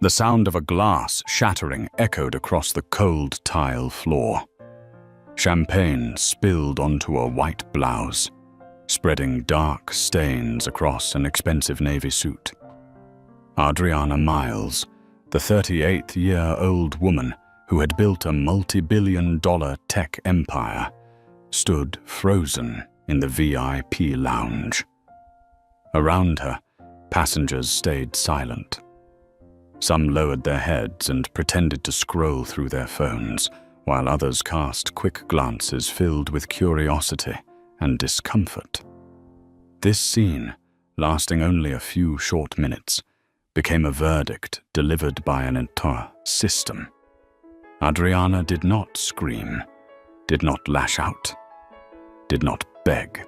The sound of a glass shattering echoed across the cold tile floor. Champagne spilled onto a white blouse, spreading dark stains across an expensive navy suit. Adriana Miles, the 38-year-old woman who had built a multi-billion-dollar tech empire, stood frozen in the VIP lounge. Around her, passengers stayed silent. Some lowered their heads and pretended to scroll through their phones, while others cast quick glances filled with curiosity and discomfort. This scene, lasting only a few short minutes, became a verdict delivered by an entire system. Adriana did not scream, did not lash out, did not beg.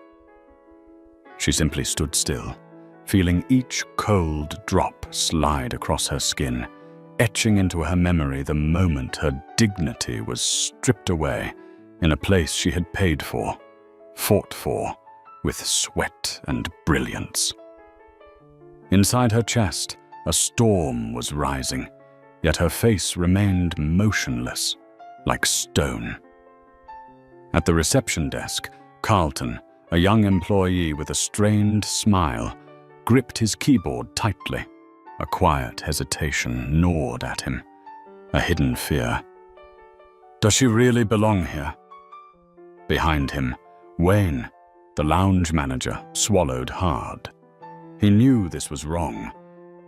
She simply stood still, feeling each cold drop slide across her skin, etching into her memory the moment her dignity was stripped away in a place she had paid for, fought for, with sweat and brilliance. Inside her chest, a storm was rising, yet her face remained motionless, like stone. At the reception desk, Carlton, a young employee with a strained smile, gripped his keyboard tightly. A quiet hesitation gnawed at him, a hidden fear. Does she really belong here? Behind him, Wayne, the lounge manager, swallowed hard. He knew this was wrong,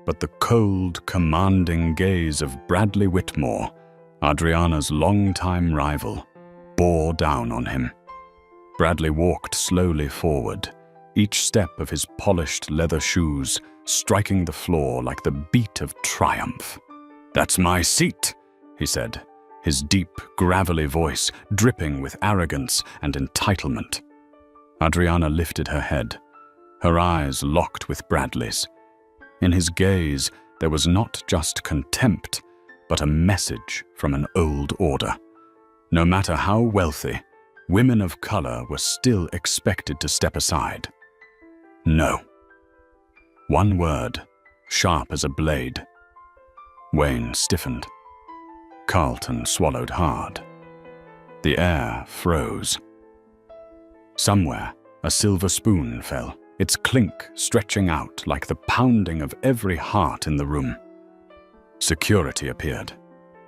but the cold, commanding gaze of Bradley Whitmore, Adriana's longtime rival, bore down on him. Bradley walked slowly forward, each step of his polished leather shoes striking the floor like the beat of triumph. "That's my seat," he said, his deep, gravelly voice dripping with arrogance and entitlement. Adriana lifted her head, her eyes locked with Bradley's. In his gaze, there was not just contempt, but a message from an old order. No matter how wealthy, women of color were still expected to step aside. No. One word, sharp as a blade. Wayne stiffened. Carlton swallowed hard. The air froze. Somewhere, a silver spoon fell, its clink stretching out like the pounding of every heart in the room. Security appeared.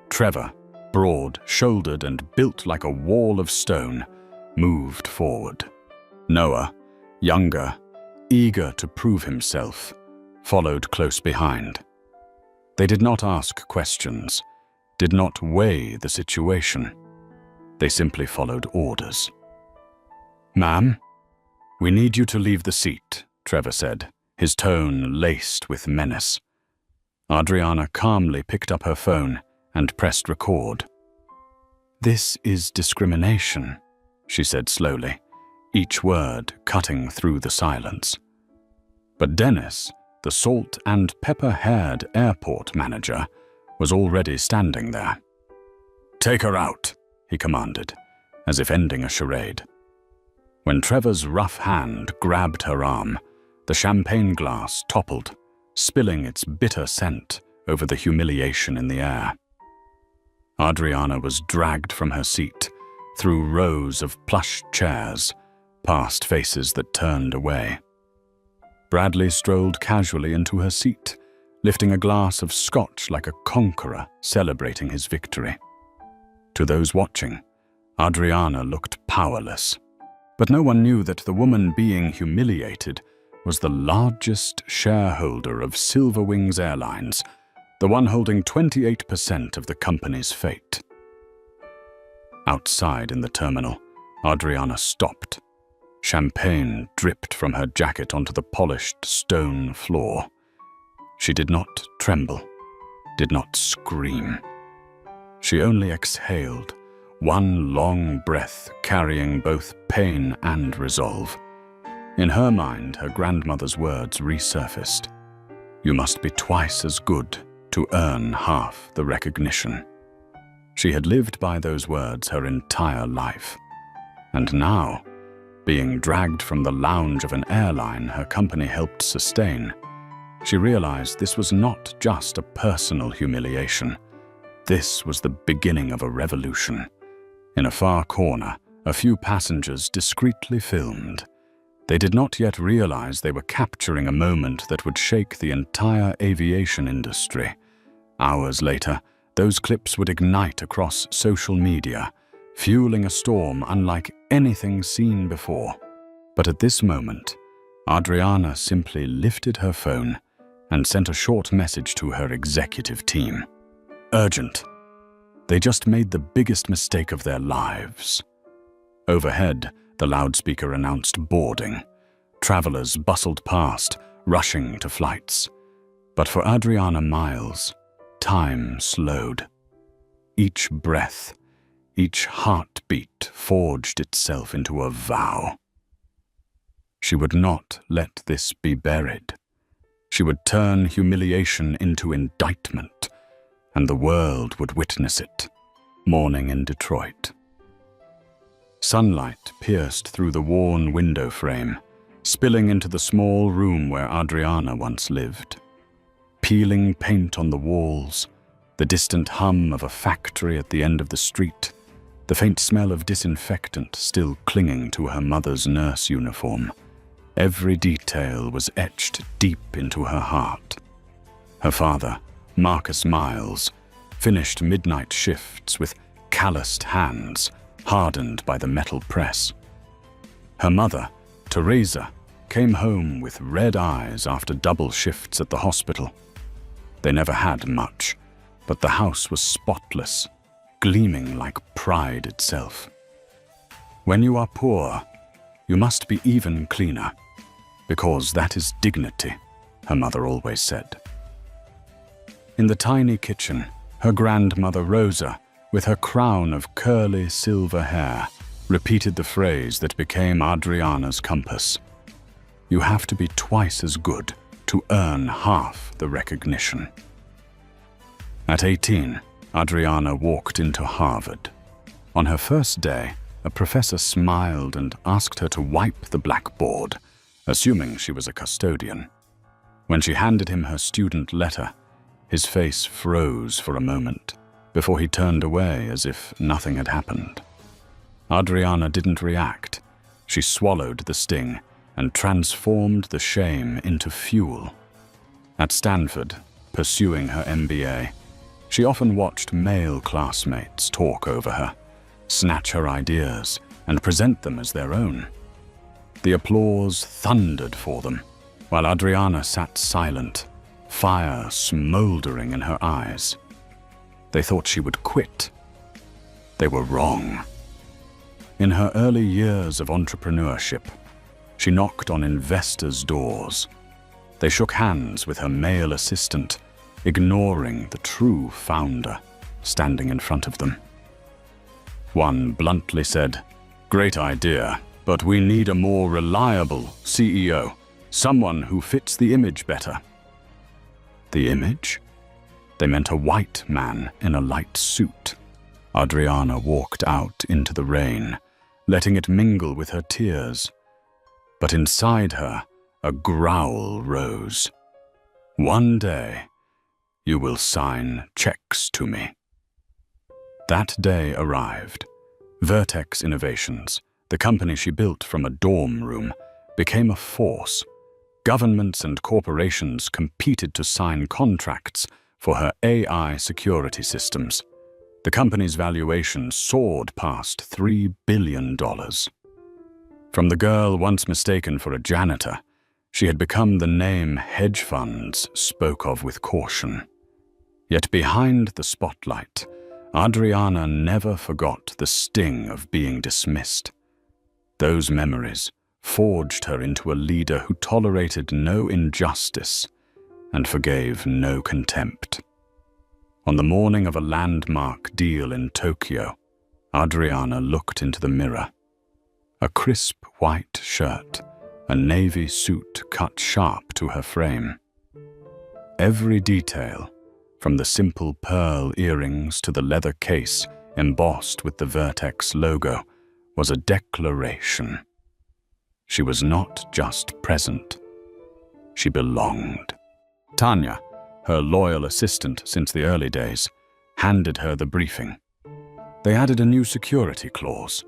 Trevor, broad-shouldered and built like a wall of stone, moved forward. Noah, younger, eager to prove himself, followed close behind. They did not ask questions, did not weigh the situation. They simply followed orders. "Ma'am, we need you to leave the seat," Trevor said, his tone laced with menace. Adriana calmly picked up her phone and pressed record. "This is discrimination," she said slowly, each word cutting through the silence. But Dennis, the salt and pepper-haired airport manager, was already standing there. "Take her out," he commanded, as if ending a charade. When Trevor's rough hand grabbed her arm, the champagne glass toppled, spilling its bitter scent over the humiliation in the air. Adriana was dragged from her seat, through rows of plush chairs, past faces that turned away. Bradley strolled casually into her seat, lifting a glass of scotch like a conqueror celebrating his victory. To those watching, Adriana looked powerless. But no one knew that the woman being humiliated was the largest shareholder of Silverwings Airlines, the one holding 28% of the company's fate. Outside in the terminal, Adriana stopped. Champagne dripped from her jacket onto the polished stone floor. She did not tremble, did not scream. She only exhaled, one long breath carrying both pain and resolve. In her mind, her grandmother's words resurfaced. "You must be twice as good to earn half the recognition." She had lived by those words her entire life. And now, being dragged from the lounge of an airline her company helped sustain, She realized this was not just a personal humiliation. This was the beginning of a revolution. In a far corner, a few passengers discreetly filmed. They did not yet realize they were capturing a moment that would shake the entire aviation industry. Hours later, those clips would ignite across social media, fueling a storm unlike anything seen before. But at this moment, Adriana simply lifted her phone and sent a short message to her executive team. Urgent. They just made the biggest mistake of their lives. Overhead, the loudspeaker announced boarding. Travelers bustled past, rushing to flights. But for Adriana Miles, time slowed. Each breath, each heartbeat forged itself into a vow. She would not let this be buried. She would turn humiliation into indictment, and the world would witness it. Morning in Detroit. Sunlight pierced through the worn window frame, spilling into the small room where Adriana once lived. Peeling paint on the walls, the distant hum of a factory at the end of the street, the faint smell of disinfectant still clinging to her mother's nurse uniform. Every detail was etched deep into her heart. Her father, Marcus Miles, finished midnight shifts with calloused hands, hardened by the metal press. Her mother, Teresa, came home with red eyes after double shifts at the hospital. They never had much, but the house was spotless, gleaming like pride itself. When you are poor, you must be even cleaner, because that is dignity, her mother always said. In the tiny kitchen, her grandmother Rosa, with her crown of curly silver hair, repeated the phrase that became Adriana's compass. You have to be twice as good to earn half the recognition. At 18, Adriana walked into Harvard. On her first day, a professor smiled and asked her to wipe the blackboard, assuming she was a custodian. When she handed him her student letter, his face froze for a moment before he turned away as if nothing had happened. Adriana didn't react. She swallowed the sting and transformed the shame into fuel. At Stanford, pursuing her MBA, she often watched male classmates talk over her, snatch her ideas, and present them as their own. The applause thundered for them, while Adriana sat silent, fire smoldering in her eyes. They thought she would quit. They were wrong. In her early years of entrepreneurship, she knocked on investors' doors. They shook hands with her male assistant, ignoring the true founder standing in front of them. One bluntly said, "Great idea, but we need a more reliable CEO, someone who fits the image better." The image? They meant a white man in a light suit. Adriana walked out into the rain, letting it mingle with her tears. But inside her, a growl rose. "One day, you will sign checks to me." That day arrived. Vertex Innovations, the company she built from a dorm room, became a force. Governments and corporations competed to sign contracts for her AI security systems. The company's valuation soared past $3 billion. From the girl once mistaken for a janitor, she had become the name hedge funds spoke of with caution. Yet behind the spotlight, Adriana never forgot the sting of being dismissed. Those memories forged her into a leader who tolerated no injustice and forgave no contempt. On the morning of a landmark deal in Tokyo, Adriana looked into the mirror. A crisp white shirt, a navy suit cut sharp to her frame. Every detail, from the simple pearl earrings to the leather case embossed with the Vertex logo, was a declaration. She was not just present, she belonged. Tanya, her loyal assistant since the early days, handed her the briefing. They added a new security clause.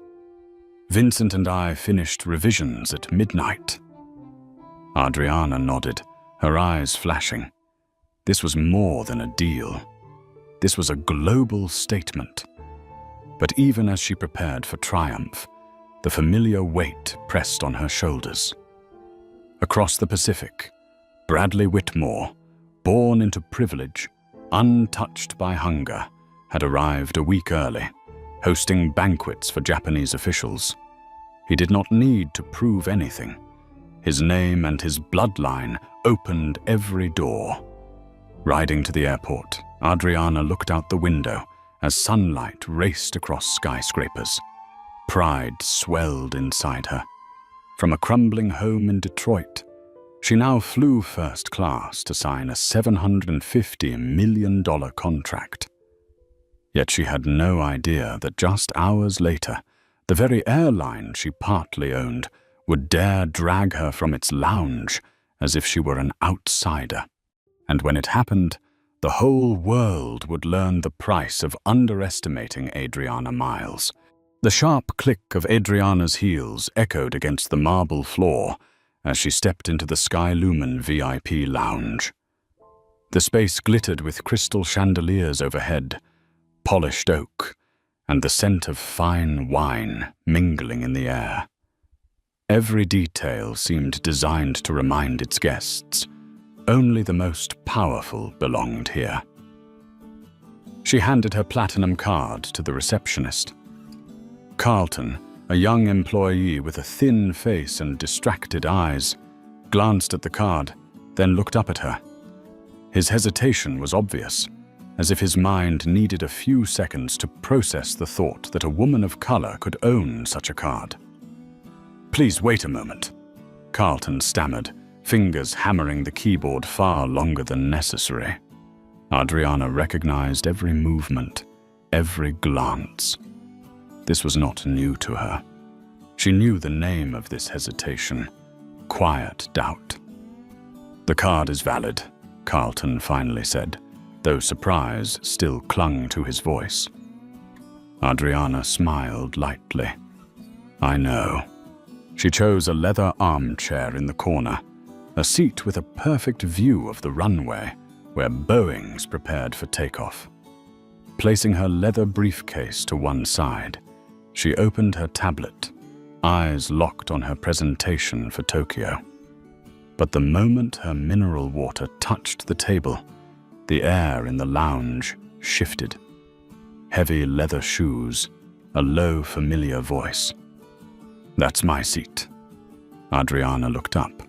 Vincent and I finished revisions at midnight. Adriana nodded, her eyes flashing. This was more than a deal. This was a global statement. But even as she prepared for triumph, the familiar weight pressed on her shoulders. Across the Pacific, Bradley Whitmore, born into privilege, untouched by hunger, had arrived a week early, hosting banquets for Japanese officials. He did not need to prove anything. His name and his bloodline opened every door. Riding to the airport, Adriana looked out the window as sunlight raced across skyscrapers. Pride swelled inside her. From a crumbling home in Detroit, she now flew first class to sign a $750 million contract. Yet she had no idea that just hours later, the very airline she partly owned would dare drag her from its lounge as if she were an outsider. And when it happened, the whole world would learn the price of underestimating Adriana Miles. The sharp click of Adriana's heels echoed against the marble floor as she stepped into the Sky Lumen VIP lounge. The space glittered with crystal chandeliers overhead, polished oak, and the scent of fine wine mingling in the air. Every detail seemed designed to remind its guests only the most powerful belonged here. She handed her platinum card to the receptionist. Carlton, a young employee with a thin face and distracted eyes, glanced at the card, then looked up at her. His hesitation was obvious, as if his mind needed a few seconds to process the thought that a woman of color could own such a card. "Please wait a moment," Carlton stammered, fingers hammering the keyboard far longer than necessary. Adriana recognized every movement, every glance. This was not new to her. She knew the name of this hesitation, quiet doubt. "The card is valid," Carlton finally said, though surprise still clung to his voice. Adriana smiled lightly. "I know." She chose a leather armchair in the corner, a seat with a perfect view of the runway, where Boeings prepared for takeoff. Placing her leather briefcase to one side, she opened her tablet, eyes locked on her presentation for Tokyo. But the moment her mineral water touched the table, the air in the lounge shifted. Heavy leather shoes, a low, familiar voice. "That's my seat." Adriana looked up.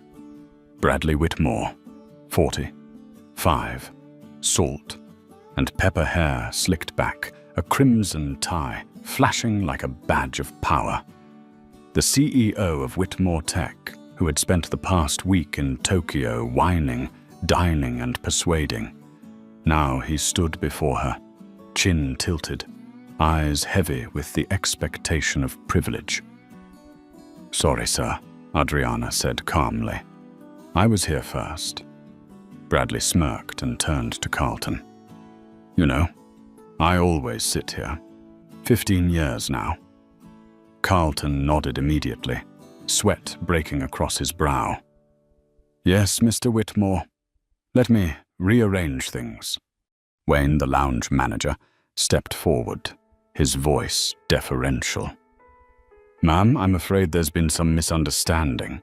Bradley Whitmore, 40, 5, salt, and pepper hair slicked back, a crimson tie flashing like a badge of power. The CEO of Whitmore Tech, who had spent the past week in Tokyo whining, dining, and persuading. Now he stood before her, chin tilted, eyes heavy with the expectation of privilege. "Sorry, sir," Adriana said calmly. "I was here first." Bradley smirked and turned to Carlton. "You know, I always sit here. 15 years now." Carlton nodded immediately, sweat breaking across his brow. "Yes, Mr. Whitmore. Let me rearrange things." Wayne, the lounge manager, stepped forward, his voice deferential. "Ma'am, I'm afraid there's been some misunderstanding.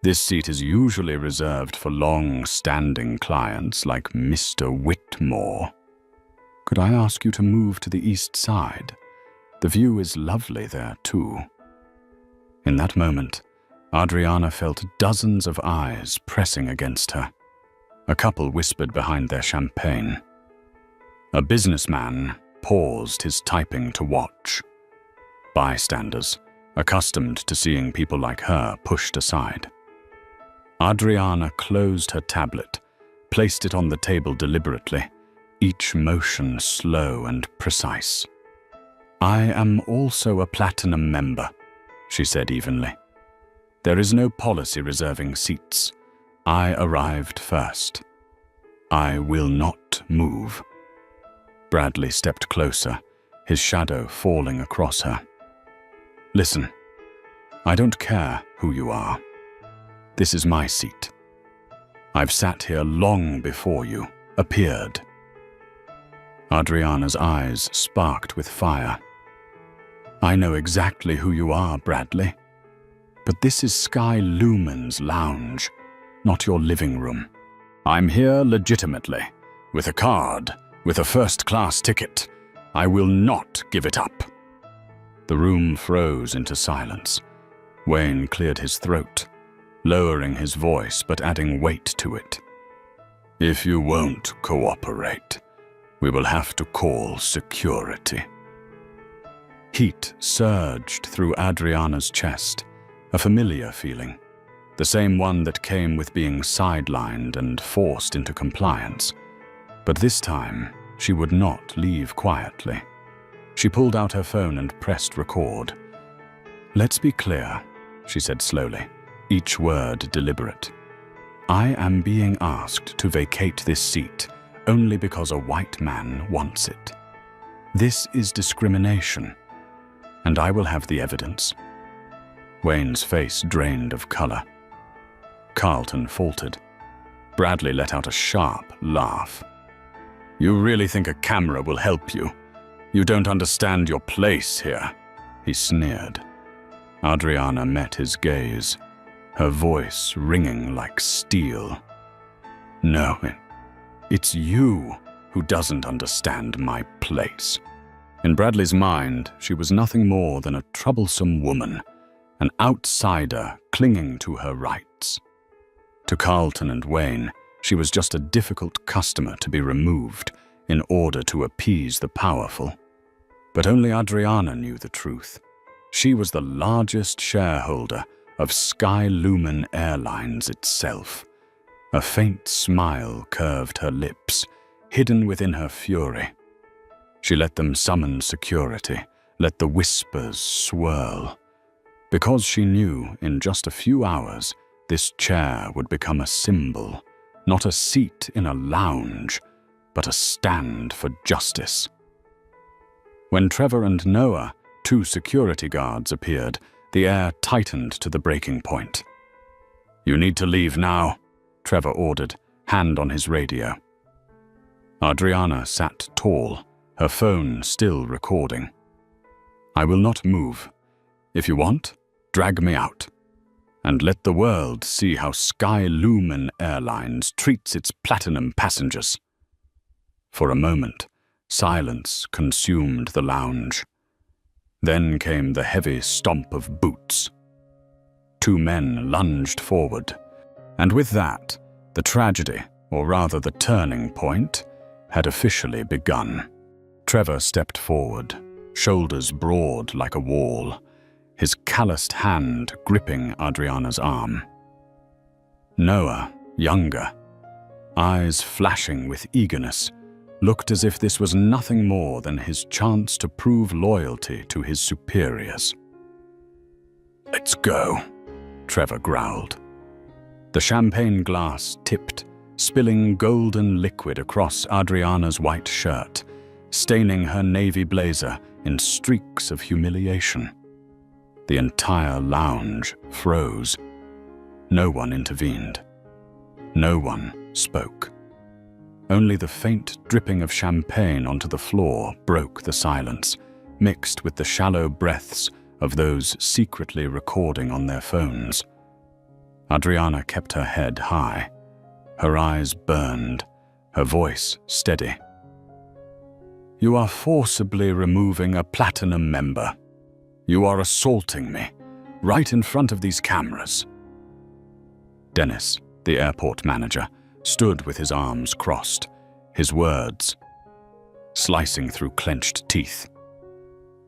This seat is usually reserved for long-standing clients like Mr. Whitmore. Could I ask you to move to the east side? The view is lovely there, too." In that moment, Adriana felt dozens of eyes pressing against her. A couple whispered behind their champagne. A businessman paused his typing to watch. Bystanders, accustomed to seeing people like her, pushed aside. Adriana closed her tablet, placed it on the table deliberately, each motion slow and precise. "I am also a platinum member," she said evenly. "There is no policy reserving seats. I arrived first." I will not move. Bradley stepped closer, his shadow falling across her. Listen, I don't care who you are. This is my seat. I've sat here long before you appeared. Adriana's eyes sparked with fire. I know exactly who you are, Bradley. But this is Sky Lumen's lounge, not your living room. I'm here legitimately, with a card, with a first-class ticket. I will not give it up. The room froze into silence. Wayne cleared his throat, lowering his voice but adding weight to it. If you won't cooperate, we will have to call security. Heat surged through Adriana's chest, a familiar feeling, the same one that came with being sidelined and forced into compliance. But this time, she would not leave quietly. She pulled out her phone and pressed record. Let's be clear, she said slowly, each word deliberate. I am being asked to vacate this seat only because a white man wants it. This is discrimination, and I will have the evidence. Wayne's face drained of color. Carlton faltered. Bradley let out a sharp laugh. You really think a camera will help you? You don't understand your place here, he sneered. Adriana met his gaze, her voice ringing like steel. No, it's you who doesn't understand my place. In Bradley's mind, she was nothing more than a troublesome woman, an outsider clinging to her rights. To Carlton and Wayne, she was just a difficult customer to be removed in order to appease the powerful. But only Adriana knew the truth. She was the largest shareholder of Sky Lumen Airlines itself. A faint smile curved her lips, hidden within her fury. She let them summon security, let the whispers swirl. Because she knew in just a few hours, this chair would become a symbol, not a seat in a lounge, but a stand for justice. When Trevor and Noah, two security guards, appeared, the air tightened to the breaking point. You need to leave now, Trevor ordered, hand on his radio. Adriana sat tall, her phone still recording. I will not move. If you want, drag me out. And let the world see how Sky Lumen Airlines treats its platinum passengers. For a moment, silence consumed the lounge. Then came the heavy stomp of boots. Two men lunged forward, and with that, the tragedy, or rather the turning point, had officially begun. Trevor stepped forward, shoulders broad like a wall, his calloused hand gripping Adriana's arm. Noah, younger, eyes flashing with eagerness, looked as if this was nothing more than his chance to prove loyalty to his superiors. Let's go, Trevor growled. The champagne glass tipped, spilling golden liquid across Adriana's white shirt, staining her navy blazer in streaks of humiliation. The entire lounge froze. No one intervened. No one spoke. Only the faint dripping of champagne onto the floor broke the silence, mixed with the shallow breaths of those secretly recording on their phones. Adriana kept her head high. Her eyes burned, her voice steady. You are forcibly removing a platinum member. You are assaulting me, right in front of these cameras. Dennis, the airport manager, stood with his arms crossed, his words slicing through clenched teeth.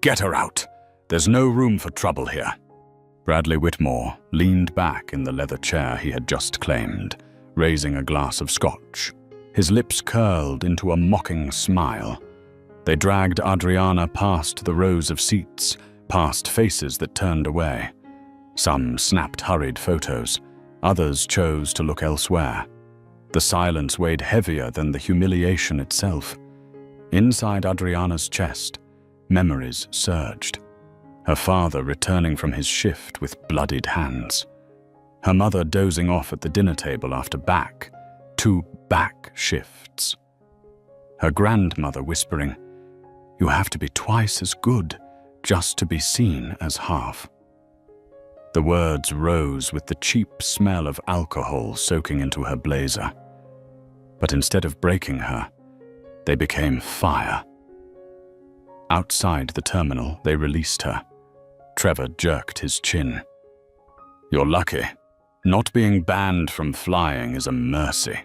Get her out. There's no room for trouble here. Bradley Whitmore leaned back in the leather chair he had just claimed, raising a glass of scotch. His lips curled into a mocking smile. They dragged Adriana past the rows of seats, past faces that turned away. Some snapped hurried photos, others chose to look elsewhere. The silence weighed heavier than the humiliation itself. Inside Adriana's chest, memories surged. Her father returning from his shift with bloodied hands. Her mother dozing off at the dinner table after two back shifts. Her grandmother whispering, "You have to be twice as good just to be seen as half." The words rose with the cheap smell of alcohol soaking into her blazer. But instead of breaking her, they became fire. Outside the terminal, they released her. Trevor jerked his chin. "You're lucky. Not being banned from flying is a mercy."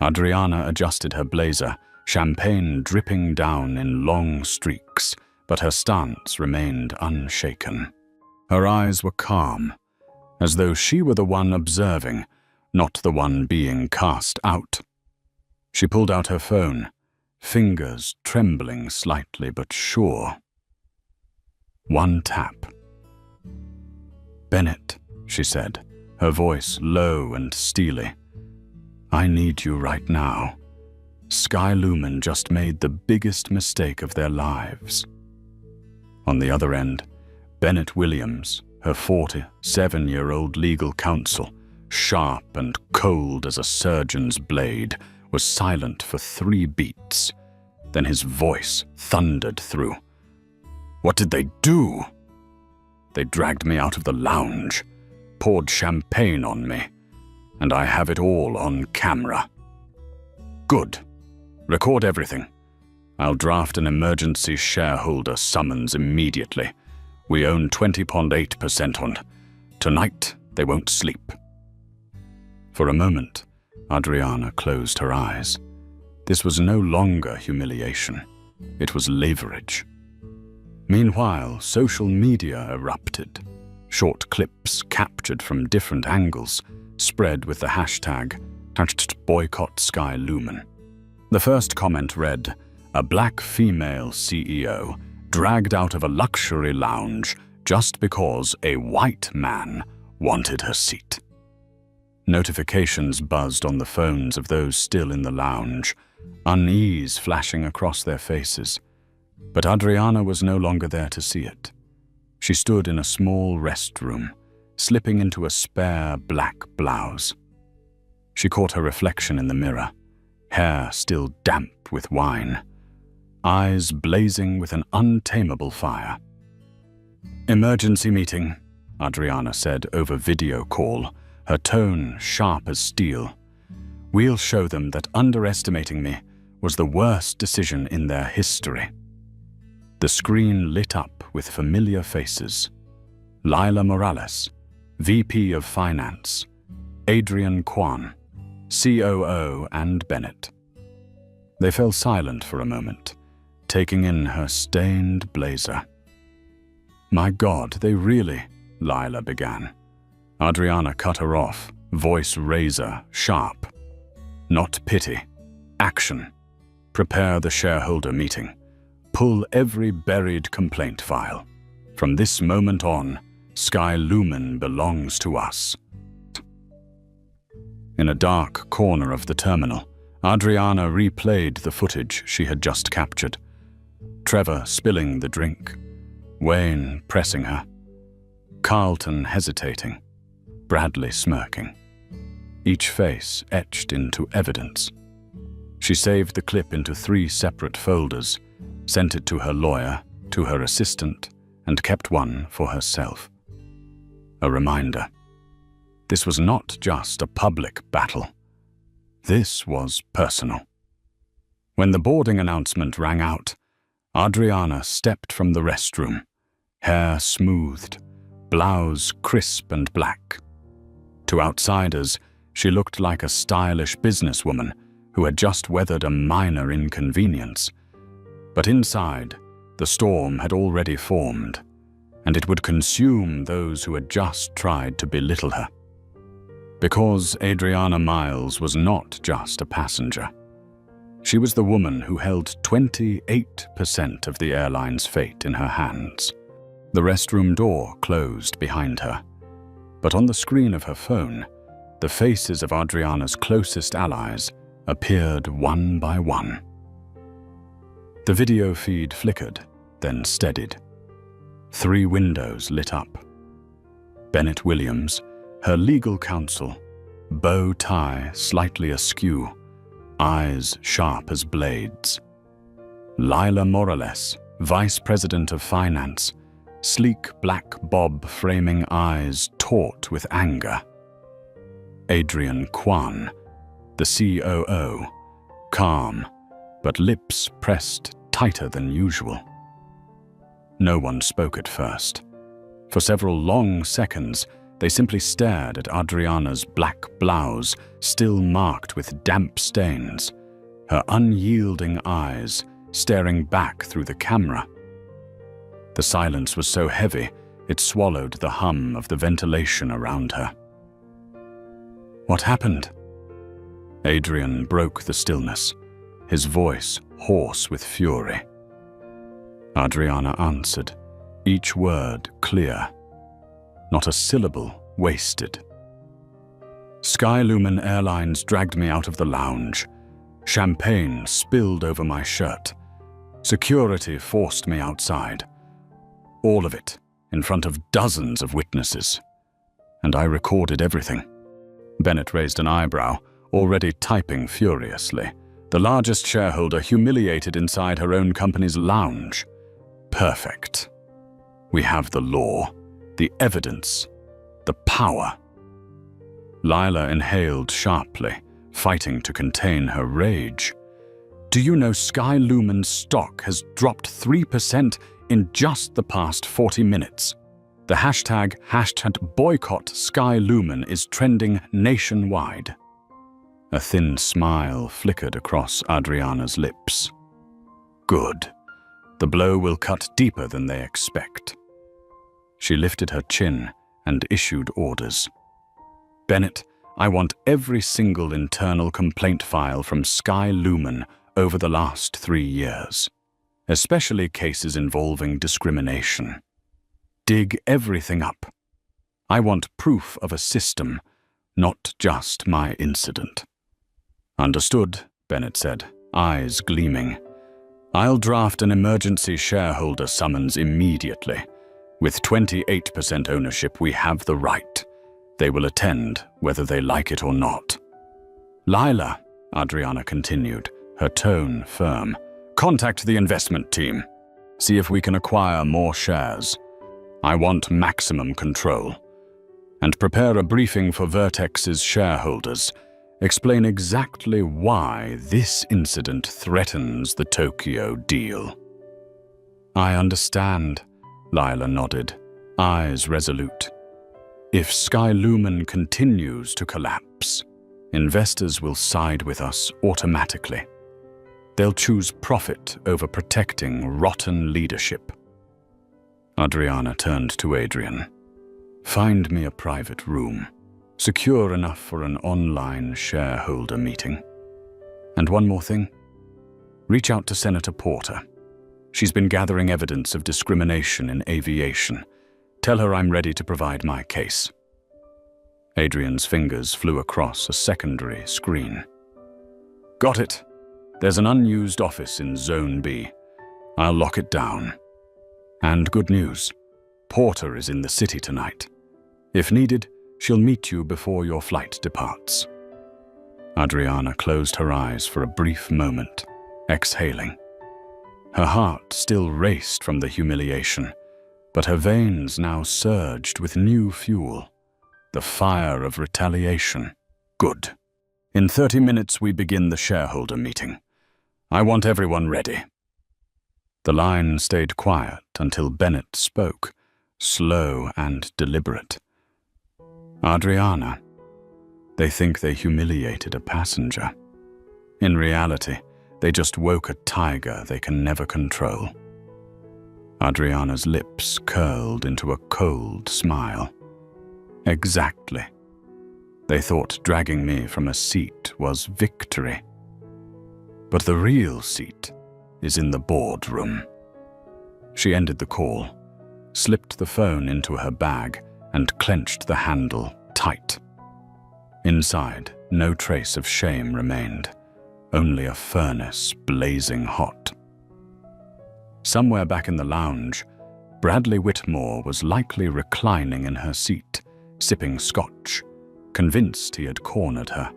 Adriana adjusted her blazer, champagne dripping down in long streaks, but her stance remained unshaken. Her eyes were calm, as though she were the one observing, not the one being cast out. She pulled out her phone, fingers trembling slightly but sure. One tap. "Bennett," she said, her voice low and steely. "I need you right now. Sky Lumen just made the biggest mistake of their lives." On the other end, Bennett Williams, her 47-year-old legal counsel, sharp and cold as a surgeon's blade, was silent for 3 beats. Then his voice thundered through. "What did they do?" "They dragged me out of the lounge, poured champagne on me, and I have it all on camera." "Good. Record everything. I'll draft an emergency shareholder summons immediately. We own 20.8% on. Tonight, they won't sleep." For a moment, Adriana closed her eyes. This was no longer humiliation. It was leverage. Meanwhile, social media erupted. Short clips captured from different angles, spread with the hashtag #boycott Sky Lumen. The first comment read, "A black female CEO dragged out of a luxury lounge just because a white man wanted her seat." Notifications buzzed on the phones of those still in the lounge, unease flashing across their faces. But Adriana was no longer there to see it. She stood in a small restroom, slipping into a spare black blouse. She caught her reflection in the mirror, hair still damp with wine, eyes blazing with an untamable fire. "Emergency meeting," Adriana said over video call, her tone sharp as steel. "We'll show them that underestimating me was the worst decision in their history." The screen lit up with familiar faces. Lila Morales, VP of Finance, Adrian Kwan, COO, and Bennett. They fell silent for a moment, taking in her stained blazer. "My God, they really," Lila began. Adriana cut her off, voice razor sharp. "Not pity. Action. Prepare the shareholder meeting. Pull every buried complaint file. From this moment on, Sky Lumen belongs to us." In a dark corner of the terminal, Adriana replayed the footage she had just captured. Trevor spilling the drink, Wayne pressing her, Carlton hesitating, Bradley smirking. Each face etched into evidence. She saved the clip into 3 separate folders, sent it to her lawyer, to her assistant, and kept one for herself. A reminder. This was not just a public battle. This was personal. When the boarding announcement rang out, Adriana stepped from the restroom, hair smoothed, blouse crisp and black. To outsiders, she looked like a stylish businesswoman who had just weathered a minor inconvenience. But inside, the storm had already formed, and it would consume those who had just tried to belittle her. Because Adriana Miles was not just a passenger. She was the woman who held 28% of the airline's fate in her hands. The restroom door closed behind her, but on the screen of her phone, the faces of Adriana's closest allies appeared one by one. The video feed flickered, then steadied. 3 windows lit up. Bennett Williams, her legal counsel, bow tie slightly askew, eyes sharp as blades. Lila Morales, Vice President of Finance, sleek black bob framing eyes taut with anger. Adrian Kwan, the COO, calm, but lips pressed tighter than usual. No one spoke at first. For several long seconds, they simply stared at Adriana's black blouse, still marked with damp stains, her unyielding eyes staring back through the camera. The silence was so heavy, it swallowed the hum of the ventilation around her. What happened? Adrian broke the stillness, his voice hoarse with fury. Adriana answered, each word clear, not a syllable wasted. Skylumen Airlines dragged me out of the lounge. Champagne spilled over my shirt. Security forced me outside. All of it in front of dozens of witnesses. And I recorded everything. Bennett raised an eyebrow, already typing furiously. The largest shareholder humiliated inside her own company's lounge. Perfect. We have the law, the evidence, the power. Lila inhaled sharply, fighting to contain her rage. Do you know Skylumen's stock has dropped 3% in just the past 40 minutes? The hashtag boycott Skylumen is trending nationwide. A thin smile flickered across Adriana's lips. Good. The blow will cut deeper than they expect. She lifted her chin and issued orders. Bennett, I want every single internal complaint file from Skylumen over the last 3 years, especially cases involving discrimination. Dig everything up. I want proof of a system, not just my incident. Understood, Bennett said, eyes gleaming. I'll draft an emergency shareholder summons immediately. With 28% ownership, we have the right. They will attend, whether they like it or not. Lila, Adriana continued, her tone firm, contact the investment team. See if we can acquire more shares. I want maximum control. And prepare a briefing for Vertex's shareholders. Explain exactly why this incident threatens the Tokyo deal. I understand, Lila nodded, eyes resolute. If Skylumen continues to collapse, investors will side with us automatically. They'll choose profit over protecting rotten leadership. Adriana turned to Adrian. Find me a private room, secure enough for an online shareholder meeting. And one more thing. Reach out to Senator Porter. She's been gathering evidence of discrimination in aviation. Tell her I'm ready to provide my case. Adrian's fingers flew across a secondary screen. Got it. There's an unused office in Zone B. I'll lock it down. And good news. Porter is in the city tonight. If needed, she'll meet you before your flight departs. Adriana closed her eyes for a brief moment, exhaling. Her heart still raced from the humiliation, but her veins now surged with new fuel, the fire of retaliation. Good. In 30 minutes we begin the shareholder meeting. I want everyone ready. The line stayed quiet until Bennett spoke, slow and deliberate. Adriana, they think they humiliated a passenger. In reality, they just woke a tiger they can never control. Adriana's lips curled into a cold smile. Exactly. They thought dragging me from a seat was victory. But the real seat is in the boardroom. She ended the call, slipped the phone into her bag, and clenched the handle tight. Inside, no trace of shame remained, only a furnace blazing hot. Somewhere back in the lounge, Bradley Whitmore was likely reclining in her seat, sipping scotch, convinced he had cornered her.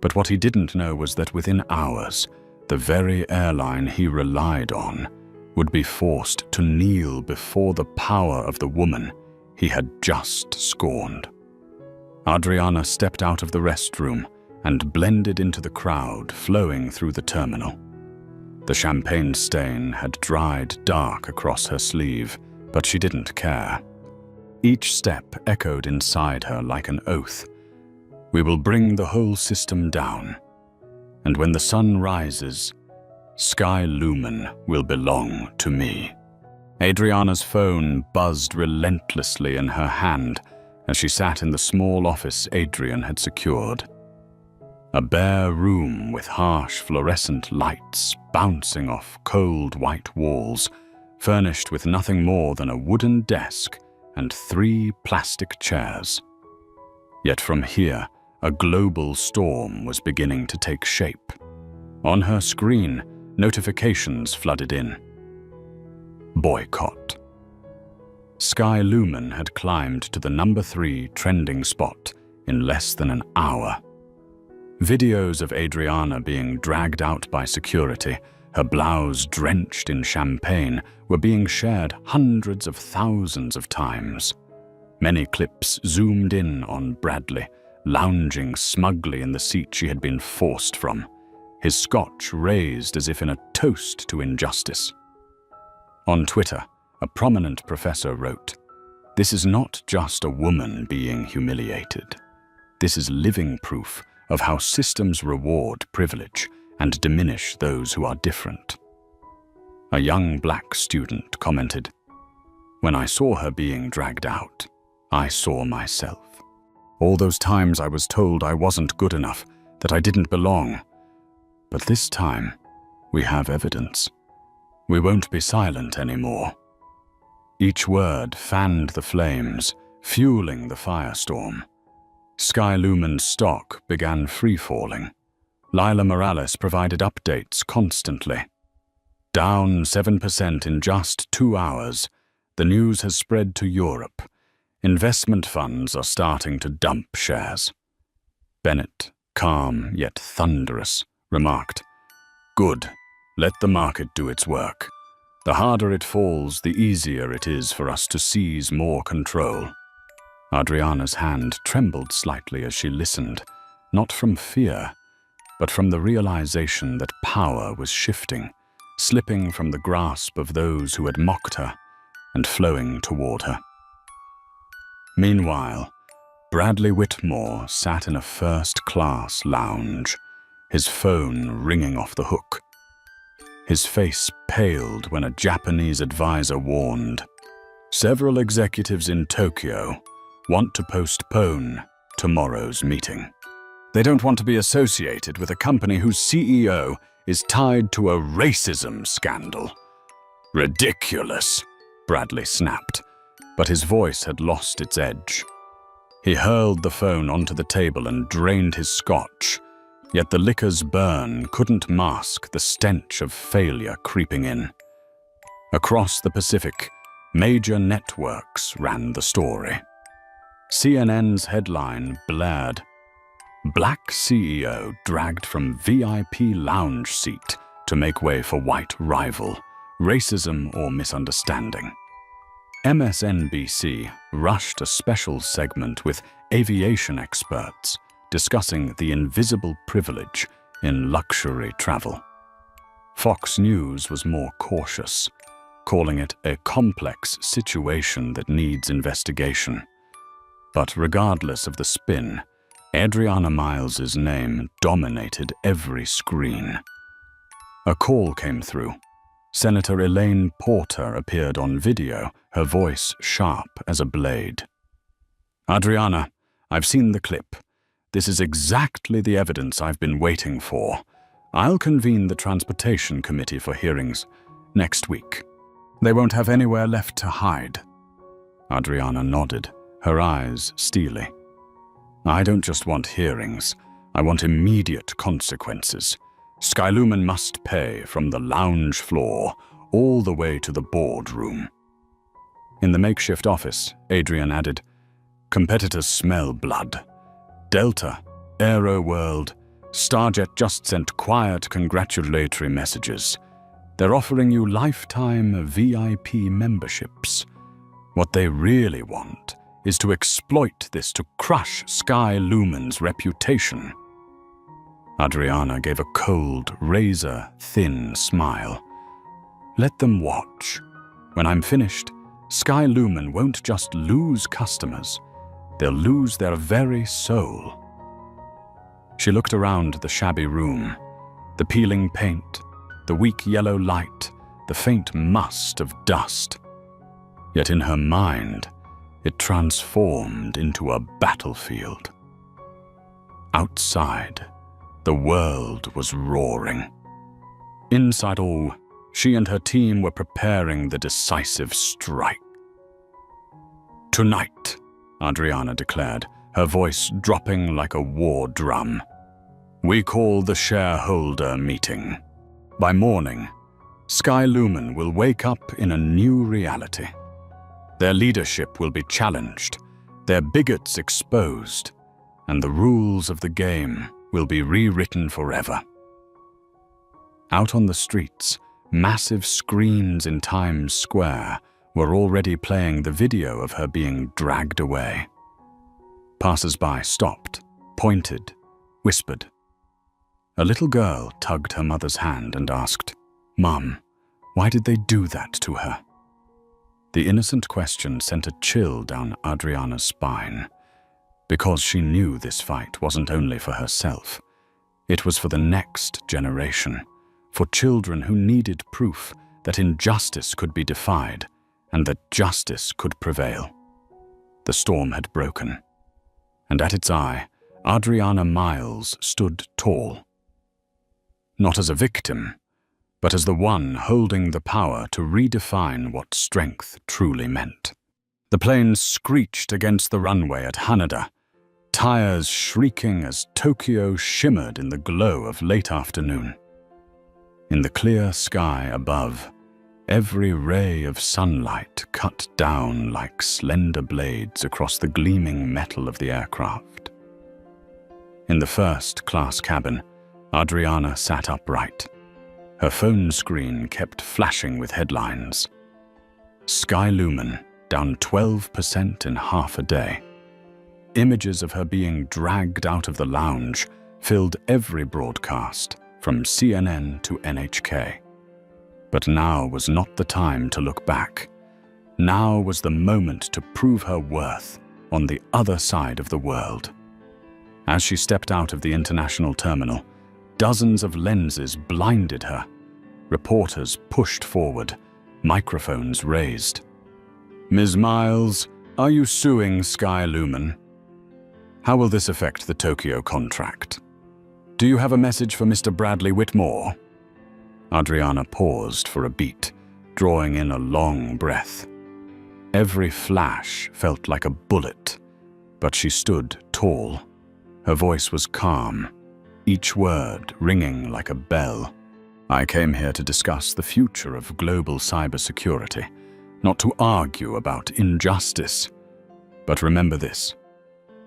But what he didn't know was that within hours, the very airline he relied on would be forced to kneel before the power of the woman he had just scorned. Adriana stepped out of the restroom and blended into the crowd flowing through the terminal. The champagne stain had dried dark across her sleeve, but she didn't care. Each step echoed inside her like an oath. We will bring the whole system down, and when the sun rises, Sky Lumen will belong to me. Adriana's phone buzzed relentlessly in her hand as she sat in the small office Adrian had secured. A bare room with harsh fluorescent lights bouncing off cold white walls, furnished with nothing more than a wooden desk and 3 plastic chairs. Yet from here, a global storm was beginning to take shape. On her screen, notifications flooded in. Boycott. Sky Lumen had climbed to the number 3 trending spot in less than an hour. Videos of Adriana being dragged out by security, her blouse drenched in champagne, were being shared hundreds of thousands of times. Many clips zoomed in on Bradley, lounging smugly in the seat she had been forced from, his scotch raised as if in a toast to injustice. On Twitter, a prominent professor wrote, "This is not just a woman being humiliated. This is living proof of how systems reward privilege and diminish those who are different." A young black student commented, "When I saw her being dragged out, I saw myself. All those times I was told I wasn't good enough, that I didn't belong. But this time, we have evidence. We won't be silent anymore." Each word fanned the flames, fueling the firestorm. Sky Lumen's stock began free-falling. Lila Morales provided updates constantly. Down 7% in just 2 hours, the news has spread to Europe. Investment funds are starting to dump shares. Bennett, calm yet thunderous, remarked, "Good, let the market do its work. The harder it falls, the easier it is for us to seize more control." Adriana's hand trembled slightly as she listened, not from fear, but from the realization that power was shifting, slipping from the grasp of those who had mocked her and flowing toward her. Meanwhile, Bradley Whitmore sat in a first-class lounge, his phone ringing off the hook. His face paled when a Japanese advisor warned, "Several executives in Tokyo want to postpone tomorrow's meeting. They don't want to be associated with a company whose CEO is tied to a racism scandal." "Ridiculous," Bradley snapped, but his voice had lost its edge. He hurled the phone onto the table and drained his scotch, yet the liquor's burn couldn't mask the stench of failure creeping in. Across the Pacific, major networks ran the story. CNN's headline blared, "Black CEO dragged from VIP lounge seat to make way for white rival, racism or misunderstanding." MSNBC rushed a special segment with aviation experts discussing the invisible privilege in luxury travel. Fox News was more cautious, calling it a complex situation that needs investigation. But regardless of the spin, Adriana Miles's name dominated every screen. A call came through. Senator Elaine Porter appeared on video, her voice sharp as a blade. "Adriana, I've seen the clip. This is exactly the evidence I've been waiting for. I'll convene the Transportation Committee for hearings next week. They won't have anywhere left to hide." Adriana nodded, her eyes steely. I don't just want hearings. I want immediate consequences. Skylumen must pay from the lounge floor all the way to the boardroom. In the makeshift office, Adrian added, "Competitors smell blood. Delta, Aero World, Starjet just sent quiet congratulatory messages. They're offering you lifetime VIP memberships. What they really want is to exploit this to crush Skylumen's reputation." Adriana gave a cold, razor-thin smile. "Let them watch. When I'm finished, Skylumen won't just lose customers, they'll lose their very soul." She looked around the shabby room, the peeling paint, the weak yellow light, the faint must of dust. Yet in her mind, it transformed into a battlefield. Outside, the world was roaring. Inside all, she and her team were preparing the decisive strike. "Tonight," Adriana declared, her voice dropping like a war drum, "we call the shareholder meeting. By morning, Skylumen will wake up in a new reality. Their leadership will be challenged, their bigots exposed, and the rules of the game will be rewritten forever." Out on the streets, massive screens in Times Square were already playing the video of her being dragged away. Passers-by stopped, pointed, whispered. A little girl tugged her mother's hand and asked, "Mum, why did they do that to her?" The innocent question sent a chill down Adriana's spine, because she knew this fight wasn't only for herself. It was for the next generation, for children who needed proof that injustice could be defied and that justice could prevail. The storm had broken, and at its eye, Adriana Miles stood tall. Not as a victim, but as the one holding the power to redefine what strength truly meant. The plane screeched against the runway at Haneda, tires shrieking as Tokyo shimmered in the glow of late afternoon. In the clear sky above, every ray of sunlight cut down like slender blades across the gleaming metal of the aircraft. In the first-class cabin, Adriana sat upright. Her phone screen kept flashing with headlines. Skylumen down 12% in half a day. Images of her being dragged out of the lounge filled every broadcast, from CNN to NHK. But now was not the time to look back. Now was the moment to prove her worth on the other side of the world. As she stepped out of the international terminal, dozens of lenses blinded her. Reporters pushed forward, microphones raised. "Ms. Miles, are you suing Skylumen? How will this affect the Tokyo contract? Do you have a message for Mr. Bradley Whitmore?" Adriana paused for a beat, drawing in a long breath. Every flash felt like a bullet, but she stood tall. Her voice was calm, each word ringing like a bell. "I came here to discuss the future of global cybersecurity, not to argue about injustice. But remember this,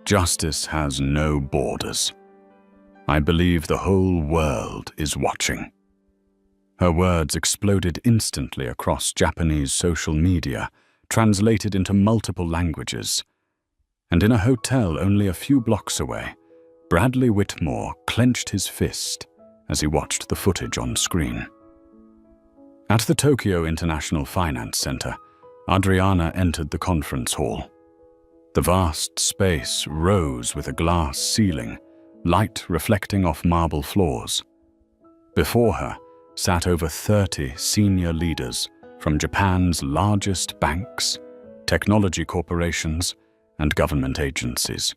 justice has no borders. I believe the whole world is watching." Her words exploded instantly across Japanese social media, translated into multiple languages. And in a hotel only a few blocks away, Bradley Whitmore clenched his fist as he watched the footage on screen. At the Tokyo International Finance Center, Adriana entered the conference hall. The vast space rose with a glass ceiling, light reflecting off marble floors. Before her sat over 30 senior leaders from Japan's largest banks, technology corporations, and government agencies.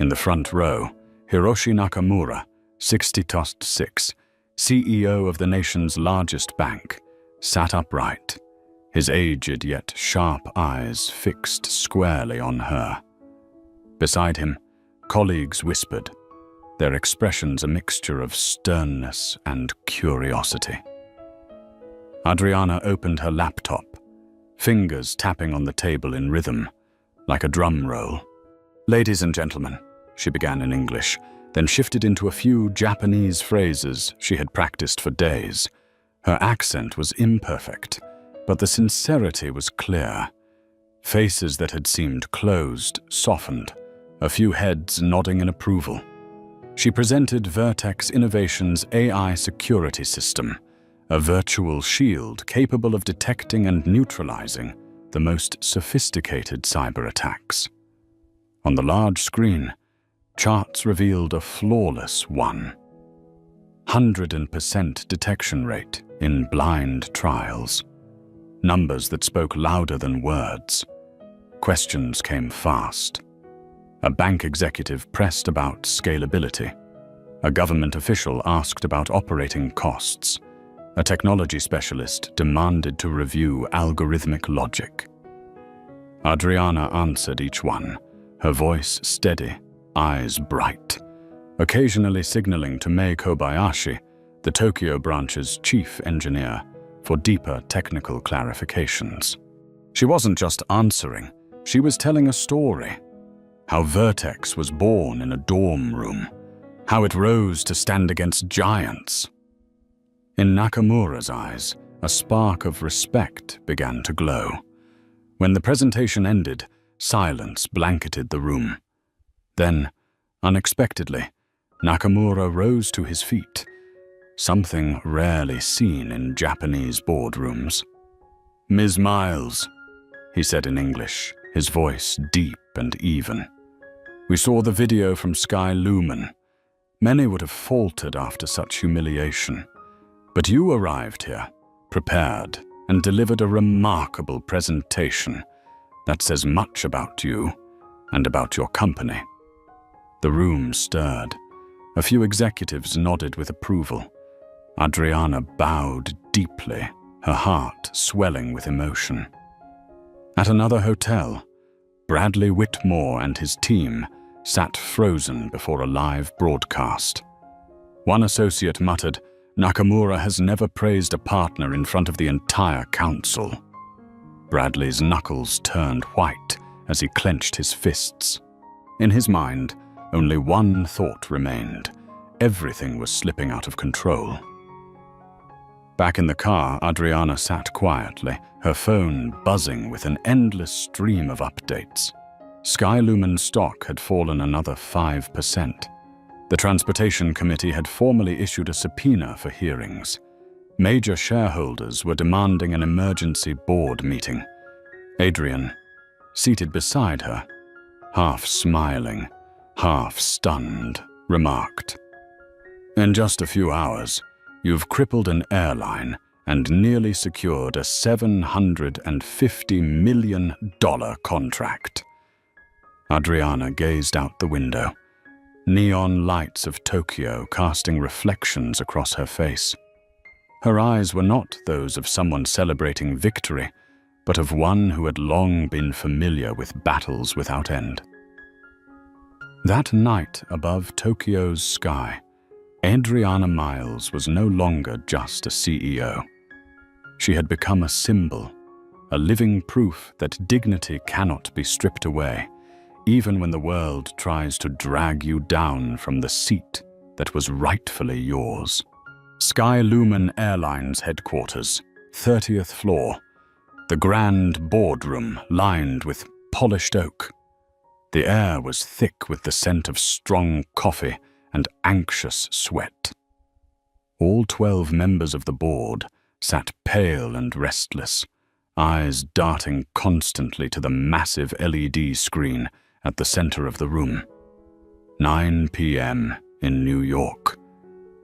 In the front row, Hiroshi Nakamura, 60-6, CEO of the nation's largest bank, sat upright, his aged yet sharp eyes fixed squarely on her. Beside him, Colleagues whispered, their expressions a mixture of sternness and curiosity. Adriana opened her laptop, fingers tapping on the table in rhythm, like a drum roll. "Ladies and gentlemen," she began in English, then shifted into a few Japanese phrases she had practiced for days. Her accent was imperfect, but the sincerity was clear. Faces that had seemed closed softened, a few heads nodding in approval. She presented Vertex Innovations' AI security system, a virtual shield capable of detecting and neutralizing the most sophisticated cyber attacks. On the large screen, charts revealed a flawless 100% detection rate in blind trials. Numbers that spoke louder than words. Questions came fast. A bank executive pressed about scalability. A government official asked about operating costs. A technology specialist demanded to review algorithmic logic. Adriana answered each one, her voice steady, eyes bright, occasionally signaling to Mei Kobayashi, the Tokyo branch's chief engineer, for deeper technical clarifications. She wasn't just answering, she was telling a story. How Vertex was born in a dorm room, how it rose to stand against giants. In Nakamura's eyes, a spark of respect began to glow. When the presentation ended, silence blanketed the room. Then, unexpectedly, Nakamura rose to his feet, something rarely seen in Japanese boardrooms. "Ms. Miles," he said in English, his voice deep and even. "We saw the video from Sky Lumen. Many would have faltered after such humiliation. But you arrived here, prepared, and delivered a remarkable presentation that says much about you and about your company." The room stirred. A few executives nodded with approval. Adriana bowed deeply, her heart swelling with emotion. At another hotel, Bradley Whitmore and his team sat frozen before a live broadcast. One associate muttered, "Nakamura has never praised a partner in front of the entire council." Bradley's knuckles turned white as he clenched his fists. In his mind, only one thought remained. Everything was slipping out of control. Back in the car, Adriana sat quietly, her phone buzzing with an endless stream of updates. Sky Lumen stock had fallen another 5%. The Transportation Committee had formally issued a subpoena for hearings. Major shareholders were demanding an emergency board meeting. Adrian, seated beside her, half smiling, half stunned, remarked, "In just a few hours, you've crippled an airline and nearly secured a $750 million contract." Adriana gazed out the window, neon lights of Tokyo casting reflections across her face. Her eyes were not those of someone celebrating victory, but of one who had long been familiar with battles without end. That night above Tokyo's sky, Adriana Miles was no longer just a CEO. She had become a symbol, a living proof that dignity cannot be stripped away, even when the world tries to drag you down from the seat that was rightfully yours. Sky Lumen Airlines headquarters, 30th floor, the grand boardroom lined with polished oak. The air was thick with the scent of strong coffee and anxious sweat. All 12 members of the board sat pale and restless, eyes darting constantly to the massive LED screen at the center of the room. 9 p.m. in New York,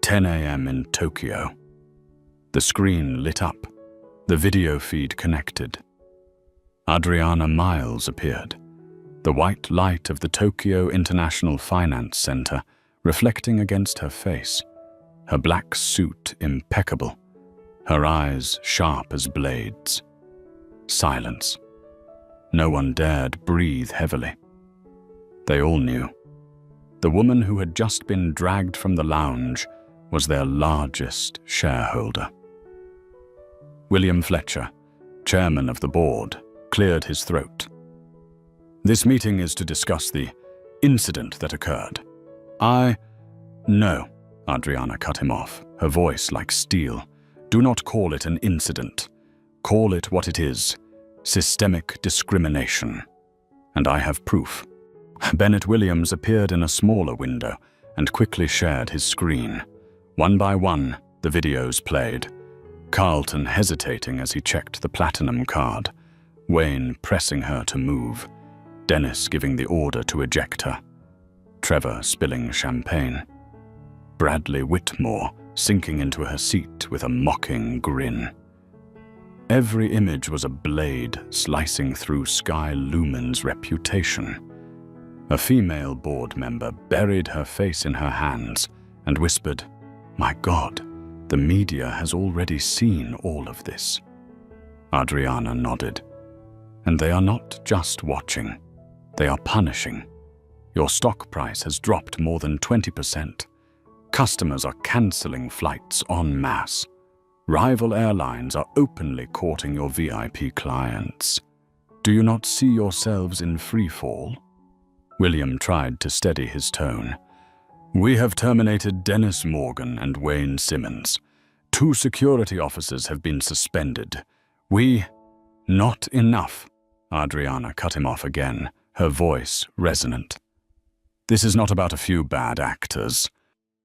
10 a.m. in Tokyo. The screen lit up, the video feed connected. Adriana Miles appeared, the white light of the Tokyo International Finance Center reflecting against her face, her black suit impeccable, her eyes sharp as blades. Silence. No one dared breathe heavily. They all knew. The woman who had just been dragged from the lounge was their largest shareholder. William Fletcher, chairman of the board, cleared his throat. "This meeting is to discuss the incident that occurred." No, Adriana cut him off, her voice like steel. "Do not call it an incident. Call it what it is, systemic discrimination. And I have proof." Bennett Williams appeared in a smaller window and quickly shared his screen. One by one, the videos played. Carlton hesitating as he checked the platinum card, Wayne pressing her to move, Dennis giving the order to eject her, Trevor spilling champagne, Bradley Whitmore sinking into her seat with a mocking grin. Every image was a blade slicing through Sky Lumen's reputation. A female board member buried her face in her hands and whispered, "My God, the media has already seen all of this." Adriana nodded. "And they are not just watching, they are punishing. Your stock price has dropped more than 20%. Customers are cancelling flights en masse. Rival airlines are openly courting your VIP clients. Do you not see yourselves in free fall?" William tried to steady his tone. "We have terminated Dennis Morgan and Wayne Simmons. 2 security officers have been suspended. Not enough." Adriana cut him off again, her voice resonant. "This is not about a few bad actors.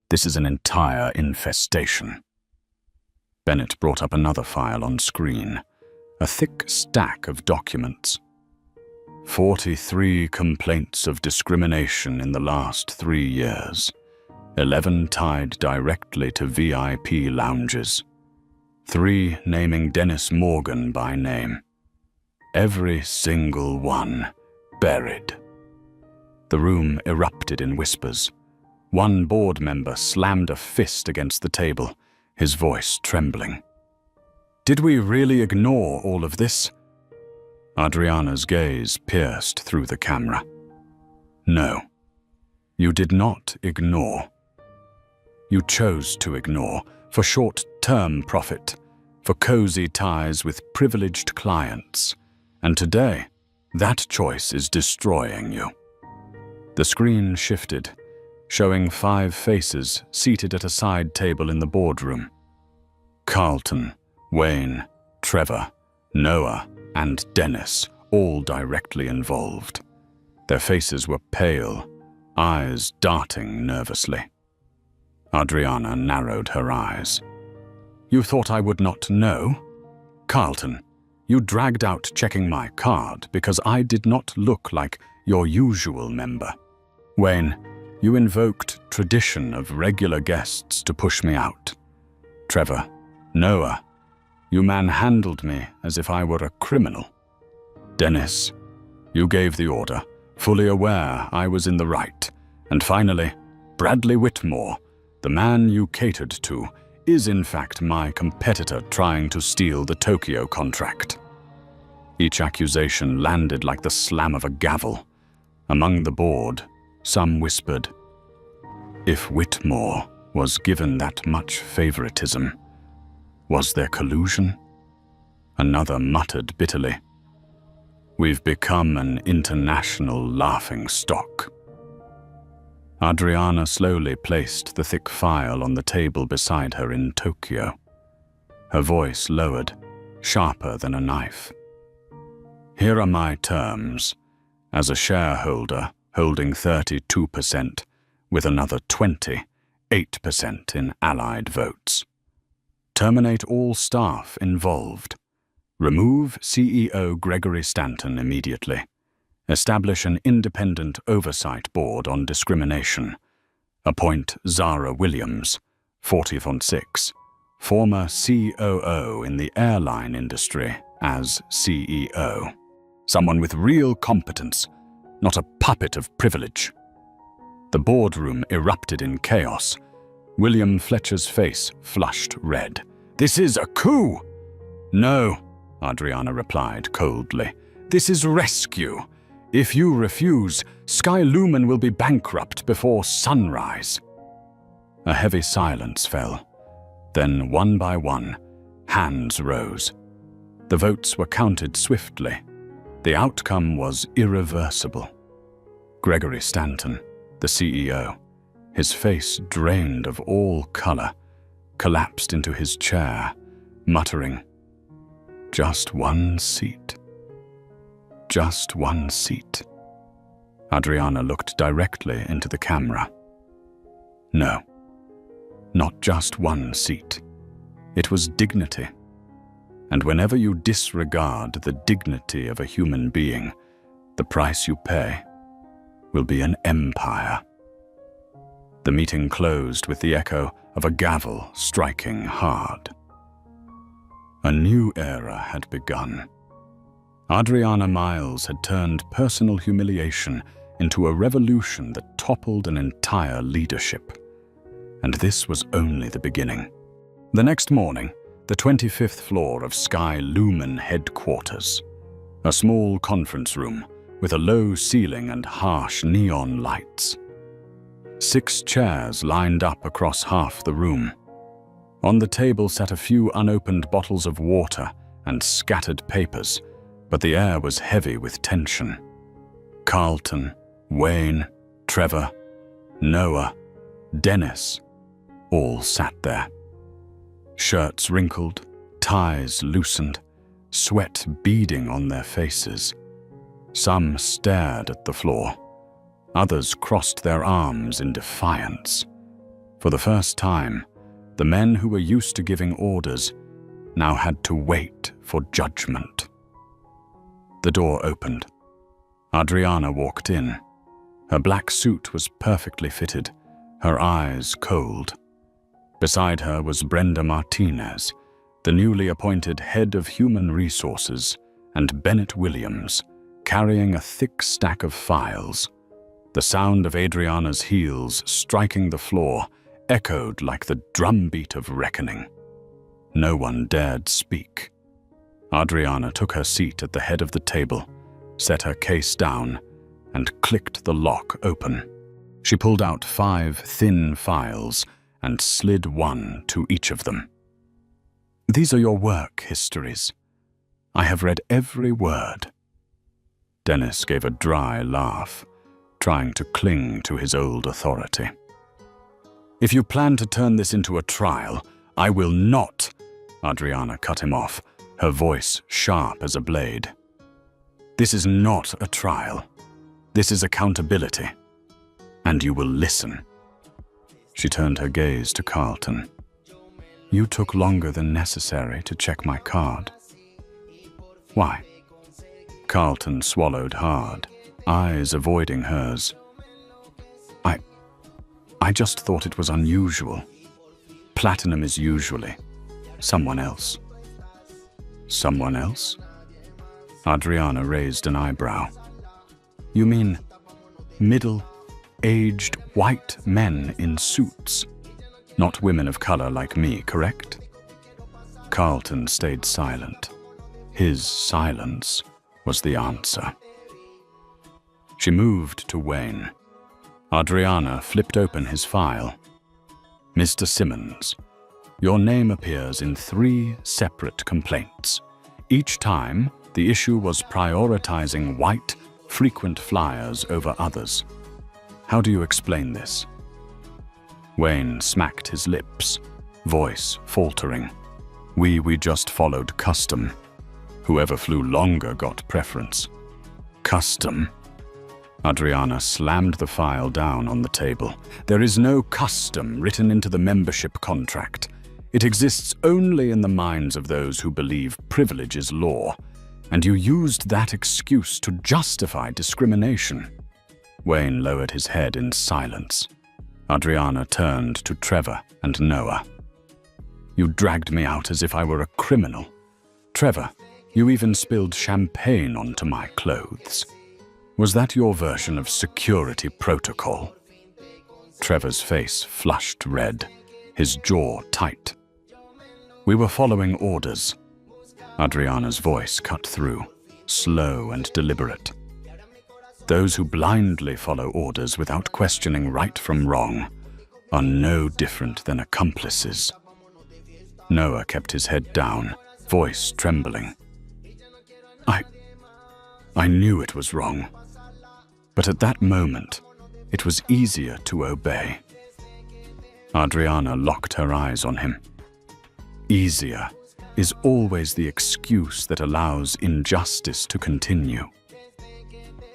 This is an entire infestation." Bennett brought up another file on screen, a thick stack of documents. 43 complaints of discrimination in the last 3 years. 11 tied directly to VIP lounges. 3 naming Dennis Morgan by name. Every single one buried. The room erupted in whispers. One board member slammed a fist against the table, his voice trembling. "Did we really ignore all of this?" Adriana's gaze pierced through the camera. "No, you did not ignore. You chose to ignore for short-term profit, for cozy ties with privileged clients. And today, that choice is destroying you." The screen shifted, showing 5 faces seated at a side table in the boardroom. Carlton, Wayne, Trevor, Noah, and Dennis, all directly involved. Their faces were pale, eyes darting nervously. Adriana narrowed her eyes. "You thought I would not know? Carlton, you dragged out checking my card because I did not look like your usual member. Wayne, you invoked tradition of regular guests to push me out. Trevor, Noah, you manhandled me as if I were a criminal. Dennis, you gave the order, fully aware I was in the right. And finally, Bradley Whitmore, the man you catered to, is in fact my competitor trying to steal the Tokyo contract." Each accusation landed like the slam of a gavel. Among the board, some whispered, "If Whitmore was given that much favoritism, was there collusion?" Another muttered bitterly, "We've become an international laughingstock." Adriana slowly placed the thick file on the table beside her in Tokyo. Her voice lowered, sharper than a knife. "Here are my terms. As a shareholder holding 32%, with another 28% in allied votes. Terminate all staff involved. Remove CEO Gregory Stanton immediately. Establish an independent oversight board on discrimination. Appoint Zara Williams, 40/6, former COO in the airline industry, as CEO. Someone with real competence, not a puppet of privilege." The boardroom erupted in chaos. William Fletcher's face flushed red. "This is a coup!" "No," Adriana replied coldly. "This is rescue. If you refuse, Sky Lumen will be bankrupt before sunrise." A heavy silence fell. Then, one by one, hands rose. The votes were counted swiftly. The outcome was irreversible. Gregory Stanton, the CEO, his face drained of all color, collapsed into his chair, muttering, "Just one seat. Just one seat." Adriana looked directly into the camera. No, not just one seat. It was dignity. And whenever you disregard the dignity of a human being, the price you pay will be an empire. The meeting closed with the echo of a gavel striking hard. A new era had begun. Adriana Miles had turned personal humiliation into a revolution that toppled an entire leadership. And this was only the beginning. The next morning, the 25th floor of Sky Lumen headquarters, a small conference room with a low ceiling and harsh neon lights. 6 chairs lined up across half the room. On the table sat a few unopened bottles of water and scattered papers, but the air was heavy with tension. Carlton, Wayne, Trevor, Noah, Dennis, all sat there. Shirts wrinkled, ties loosened, sweat beading on their faces. Some stared at the floor. Others crossed their arms in defiance. For the first time, the men who were used to giving orders now had to wait for judgment. The door opened. Adriana walked in. Her black suit was perfectly fitted, her eyes cold. Beside her was Brenda Martinez, the newly appointed head of human resources, and Bennett Williams, carrying a thick stack of files. The sound of Adriana's heels striking the floor echoed like the drumbeat of reckoning. No one dared speak. Adriana took her seat at the head of the table, set her case down, and clicked the lock open. She pulled out 5 thin files and slid one to each of them. "These are your work histories. I have read every word." Dennis gave a dry laugh, trying to cling to his old authority. "If you plan to turn this into a trial, I will not," Adriana cut him off, her voice sharp as a blade. "This is not a trial. This is accountability. And you will listen." She turned her gaze to Carlton. "You took longer than necessary to check my card." "Why?" Carlton swallowed hard, eyes avoiding hers. I just thought it was unusual. Platinum is usually someone else." "Someone else?" Adriana raised an eyebrow. "You mean middle-aged white men in suits, not women of color like me, correct?" Carlton stayed silent. His silence was the answer. She moved to Wayne. Adriana flipped open his file. "Mr. Simmons, your name appears in 3 separate complaints. Each time, the issue was prioritizing white, frequent flyers over others. How do you explain this?" Wayne smacked his lips, voice faltering. We just followed custom. Whoever flew longer got preference." "Custom?" Adriana slammed the file down on the table. "There is no custom written into the membership contract. It exists only in the minds of those who believe privilege is law, and you used that excuse to justify discrimination." Wayne lowered his head in silence. Adriana turned to Trevor and Noah. "You dragged me out as if I were a criminal. Trevor, you even spilled champagne onto my clothes. Was that your version of security protocol?" Trevor's face flushed red, his jaw tight. "We were following orders." Adriana's voice cut through, slow and deliberate. Those who blindly follow orders without questioning right from wrong are no different than accomplices. Noah kept his head down, voice trembling. I knew it was wrong, but at that moment, it was easier to obey. Adriana locked her eyes on him. Easier is always the excuse that allows injustice to continue.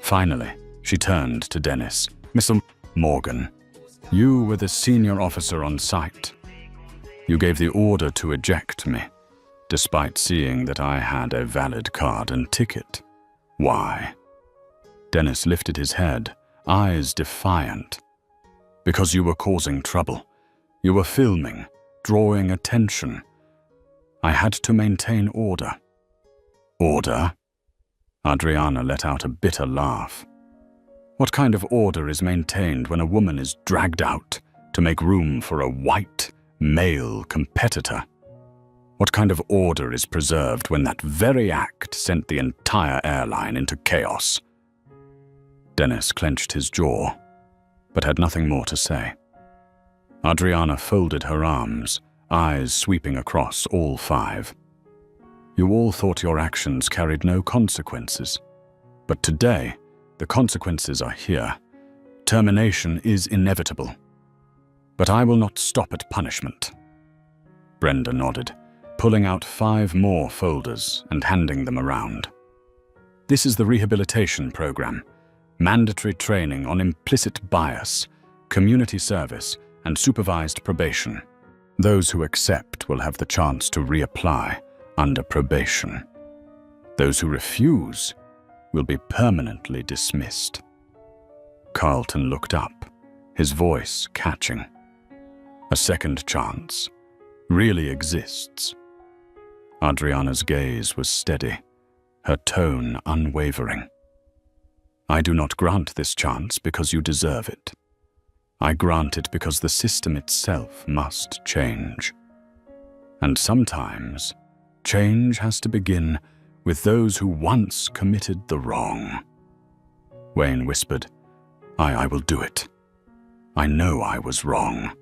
Finally, she turned to Dennis. "Mr. Morgan, you were the senior officer on site. You gave the order to eject me, despite seeing that I had a valid card and ticket. Why?" Dennis lifted his head, eyes defiant. "Because you were causing trouble. You were filming, drawing attention. I had to maintain order." "Order?" Adriana let out a bitter laugh. "What kind of order is maintained when a woman is dragged out to make room for a white, male competitor? What kind of order is preserved when that very act sent the entire airline into chaos?" Dennis clenched his jaw, but had nothing more to say. Adriana folded her arms, eyes sweeping across all five. "You all thought your actions carried no consequences, but today, the consequences are here. Termination is inevitable. But I will not stop at punishment." Brenda nodded, pulling out 5 more folders and handing them around. "This is the rehabilitation program. Mandatory training on implicit bias, community service, and supervised probation. Those who accept will have the chance to reapply under probation. Those who refuse will be permanently dismissed." Carlton looked up, his voice catching. "A second chance really exists." Adriana's gaze was steady, her tone unwavering. "I do not grant this chance because you deserve it. I grant it because the system itself must change. And sometimes, change has to begin with those who once committed the wrong." Wayne whispered, I will do it. I know I was wrong."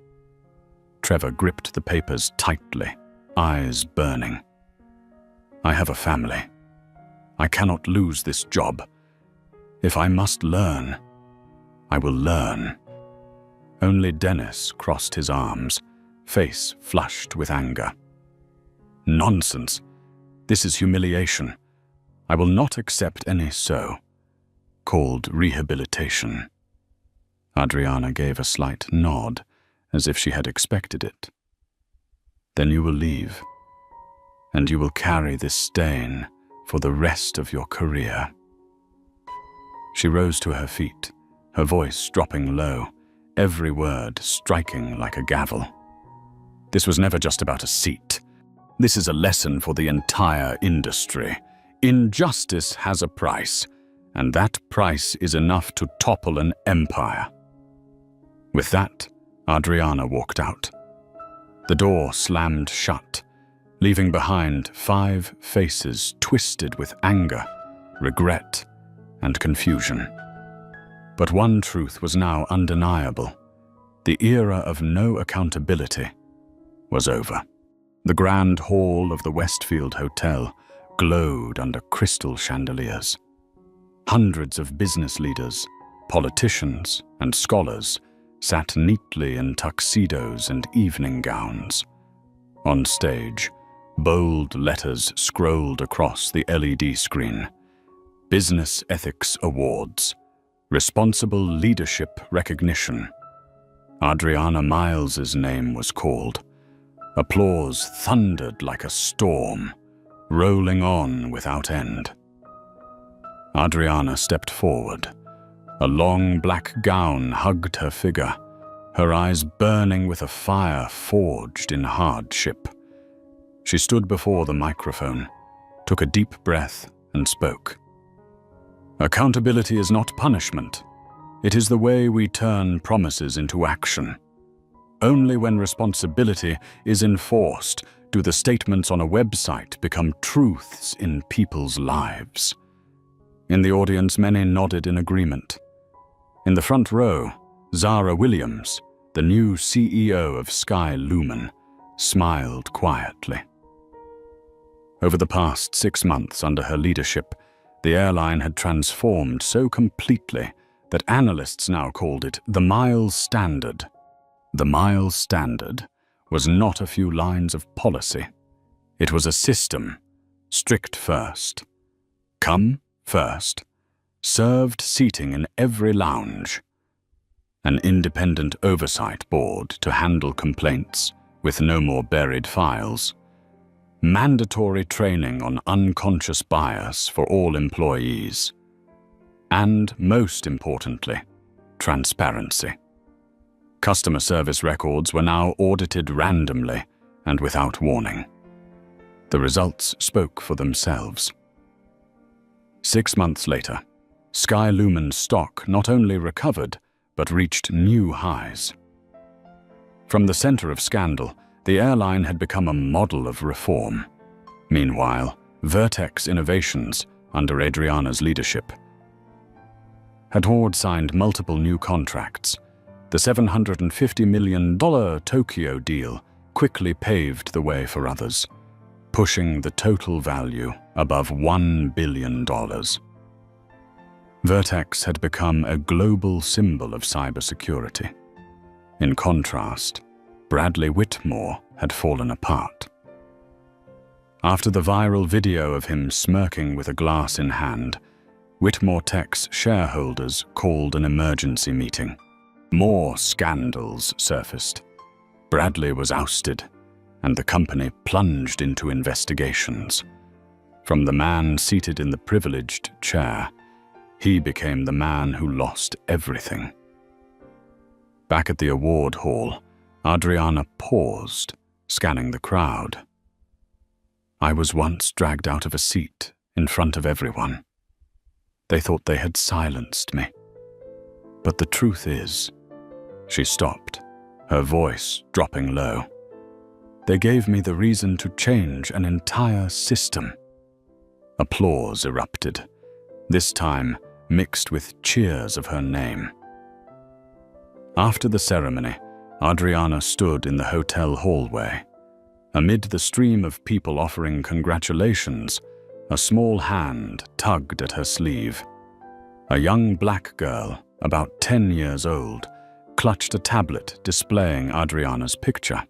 Trevor gripped the papers tightly, eyes burning. "I have a family. I cannot lose this job. If I must learn, I will learn." Only Dennis crossed his arms, face flushed with anger. "Nonsense. This is humiliation. I will not accept any so-called rehabilitation." Adriana gave a slight nod, as if she had expected it. "Then you will leave, and you will carry this stain for the rest of your career." She rose to her feet, her voice dropping low, every word striking like a gavel. "This was never just about a seat. This is a lesson for the entire industry. Injustice has a price, and that price is enough to topple an empire." With that, Adriana walked out. The door slammed shut, leaving behind 5 faces twisted with anger, regret, and confusion. But one truth was now undeniable. The era of no accountability was over. The grand hall of the Westfield Hotel glowed under crystal chandeliers. Hundreds of business leaders, politicians, and scholars sat neatly in tuxedos and evening gowns. On stage, bold letters scrolled across the LED screen. Business Ethics Awards. Responsible Leadership Recognition. Adriana Miles's name was called. Applause thundered like a storm, rolling on without end. Adriana stepped forward. A long black gown hugged her figure, her eyes burning with a fire forged in hardship. She stood before the microphone, took a deep breath, and spoke. "Accountability is not punishment. It is the way we turn promises into action. Only when responsibility is enforced do the statements on a website become truths in people's lives. In the audience, many nodded in agreement. In the front row, Zara Williams, the new CEO of Sky Lumen, smiled quietly. Over the past 6 months under her leadership, the airline had transformed so completely that analysts now called it the Miles Standard. The Miles Standard was not a few lines of policy. It was a system, strict first, come first, served seating in every lounge, an independent oversight board to handle complaints with no more buried files, mandatory training on unconscious bias for all employees, and, most importantly, transparency. Customer service records were now audited randomly and without warning. The results spoke for themselves. 6 months later, Sky Lumen's stock not only recovered, but reached new highs. From the center of scandal, the airline had become a model of reform. Meanwhile, Vertex Innovations, under Adriana's leadership, had signed multiple new contracts. The $750 million Tokyo deal quickly paved the way for others, pushing the total value above $1 billion. Vertex had become a global symbol of cybersecurity. In contrast, Bradley Whitmore had fallen apart. After the viral video of him smirking with a glass in hand, Whitmore Tech's shareholders called an emergency meeting. More scandals surfaced. Bradley was ousted, and the company plunged into investigations. From the man seated in the privileged chair, he became the man who lost everything. Back at the award hall, Adriana paused, scanning the crowd. I was once dragged out of a seat in front of everyone. They thought they had silenced me. But the truth is, she stopped, her voice dropping low. They gave me the reason to change an entire system. Applause erupted, this time mixed with cheers of her name. After the ceremony, Adriana stood in the hotel hallway. Amid the stream of people offering congratulations, a small hand tugged at her sleeve. A young black girl, about 10 years old, clutched a tablet displaying Adriana's picture.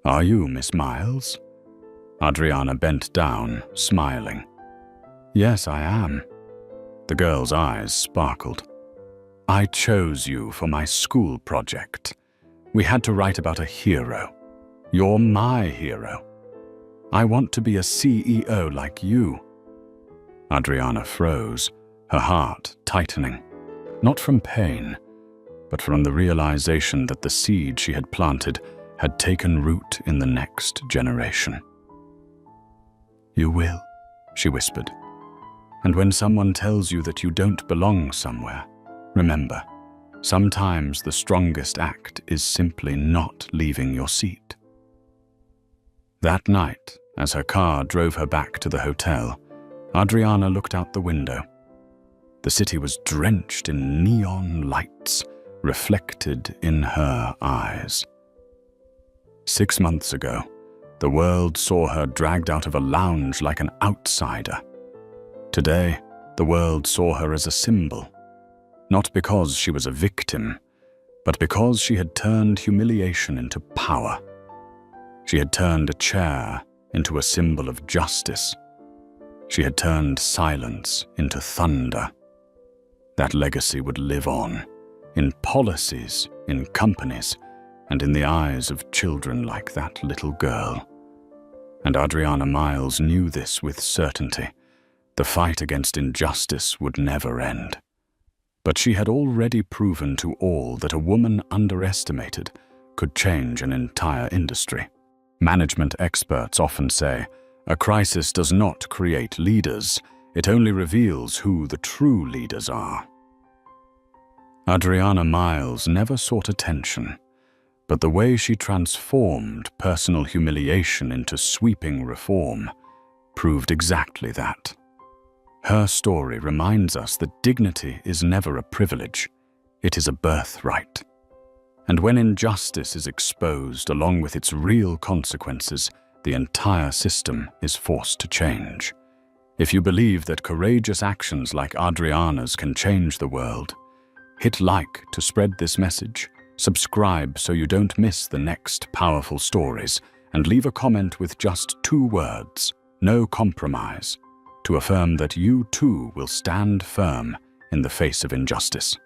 "Are you Miss Miles?" Adriana bent down, smiling. "Yes, I am." The girl's eyes sparkled. "I chose you for my school project. We had to write about a hero. You're my hero. I want to be a CEO like you." Adriana froze, her heart tightening, not from pain, but from the realization that the seed she had planted had taken root in the next generation. "You will," she whispered. "And when someone tells you that you don't belong somewhere, remember, sometimes the strongest act is simply not leaving your seat." That night, as her car drove her back to the hotel, Adriana looked out the window. The city was drenched in neon lights, reflected in her eyes. 6 months ago, the world saw her dragged out of a lounge like an outsider. Today, the world saw her as a symbol, not because she was a victim, but because she had turned humiliation into power. She had turned a chair into a symbol of justice. She had turned silence into thunder. That legacy would live on, in policies, in companies, and in the eyes of children like that little girl. And Adriana Miles knew this with certainty. The fight against injustice would never end. But she had already proven to all that a woman underestimated could change an entire industry. Management experts often say, a crisis does not create leaders, it only reveals who the true leaders are. Adriana Miles never sought attention, but the way she transformed personal humiliation into sweeping reform proved exactly that. Her story reminds us that dignity is never a privilege, it is a birthright. And when injustice is exposed along with its real consequences, the entire system is forced to change. If you believe that courageous actions like Adriana's can change the world, hit like to spread this message, subscribe so you don't miss the next powerful stories, and leave a comment with just 2 words, "No compromise," to affirm that you too will stand firm in the face of injustice.